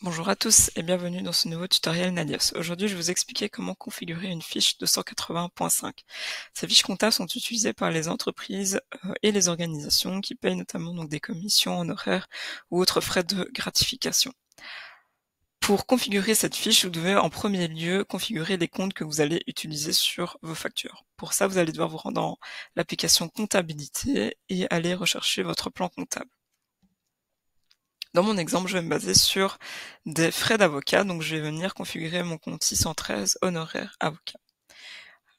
Bonjour à tous et bienvenue dans ce nouveau tutoriel Nadios. Aujourd'hui, je vais vous expliquer comment configurer une fiche 280.5. Ces fiches comptables sont utilisées par les entreprises et les organisations qui payent notamment donc des commissions, honoraires ou autres frais de gratification. Pour configurer cette fiche, vous devez en premier lieu configurer les comptes que vous allez utiliser sur vos factures. Pour ça, vous allez devoir vous rendre dans l'application comptabilité et aller rechercher votre plan comptable. Dans mon exemple, je vais me baser sur des frais d'avocat, donc je vais venir configurer mon compte 613 honoraires avocat.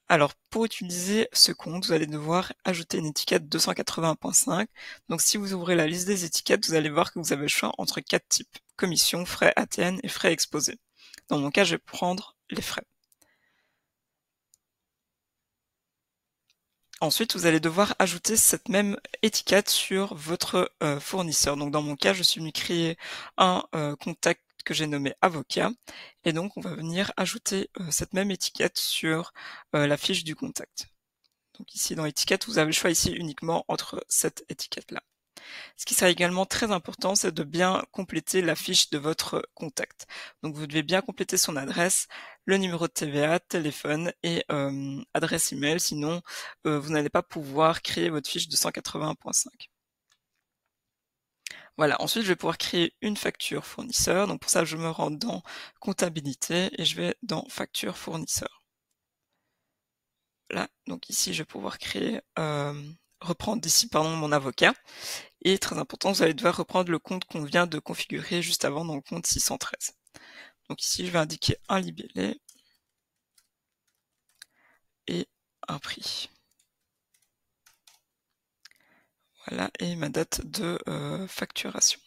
Alors, pour utiliser ce compte, vous allez devoir ajouter une étiquette 280.5. Donc, si vous ouvrez la liste des étiquettes, vous allez voir que vous avez le choix entre 4 types: commission, frais ATN et frais exposés. Dans mon cas, je vais prendre les frais. Ensuite, vous allez devoir ajouter cette même étiquette sur votre fournisseur. Donc dans mon cas, je suis venu créer un contact que j'ai nommé avocat, et donc on va venir ajouter cette même étiquette sur la fiche du contact. Donc ici dans l'étiquette, vous avez le choix ici uniquement entre cette étiquette-là. Ce qui sera également très important, c'est de bien compléter la fiche de votre contact. Donc vous devez bien compléter son adresse, le numéro de TVA, téléphone et adresse email, sinon vous n'allez pas pouvoir créer votre fiche de 180.5. Voilà, ensuite je vais pouvoir créer une facture fournisseur. Donc pour ça, je me rends dans comptabilité et je vais dans facture fournisseur. Là, donc ici je vais pouvoir créer, reprendre d'ici pardon mon avocat. Et très important, vous allez devoir reprendre le compte qu'on vient de configurer juste avant dans le compte 613. Donc ici, je vais indiquer un libellé et un prix. Voilà, et ma date de facturation.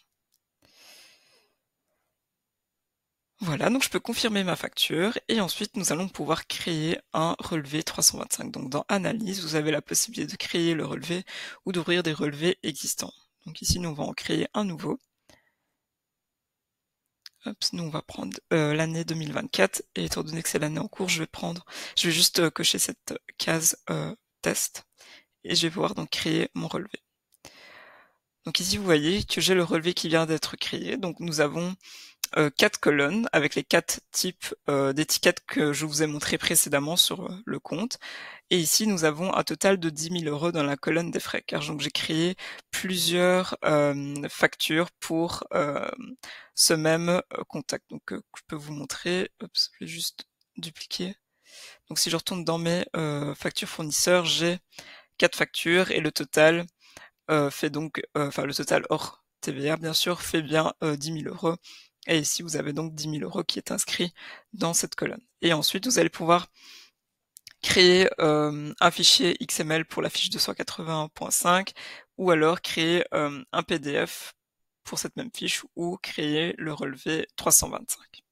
Voilà, donc je peux confirmer ma facture et ensuite nous allons pouvoir créer un relevé 325. Donc dans Analyse, vous avez la possibilité de créer le relevé ou d'ouvrir des relevés existants. Donc ici, nous on va en créer un nouveau. Hop, nous on va prendre l'année 2024 et étant donné que c'est l'année en cours, je vais juste cocher cette case test et je vais pouvoir donc créer mon relevé. Donc ici vous voyez que j'ai le relevé qui vient d'être créé. Donc nous avons 4 colonnes avec les 4 types d'étiquettes que je vous ai montré précédemment sur le compte. Et ici, nous avons un total de 10 000 € dans la colonne des frais, car donc j'ai créé plusieurs factures pour ce même contact. Donc je peux vous montrer, hop, je vais juste dupliquer. Donc si je retourne dans mes factures fournisseurs, j'ai 4 factures et le total fait donc, enfin le total hors TVA bien sûr, fait bien 10 000 €. Et ici, vous avez donc 10 000 € qui est inscrit dans cette colonne. Et ensuite, vous allez pouvoir créer un fichier XML pour la fiche 280.5 ou alors créer un PDF pour cette même fiche ou créer le relevé 325.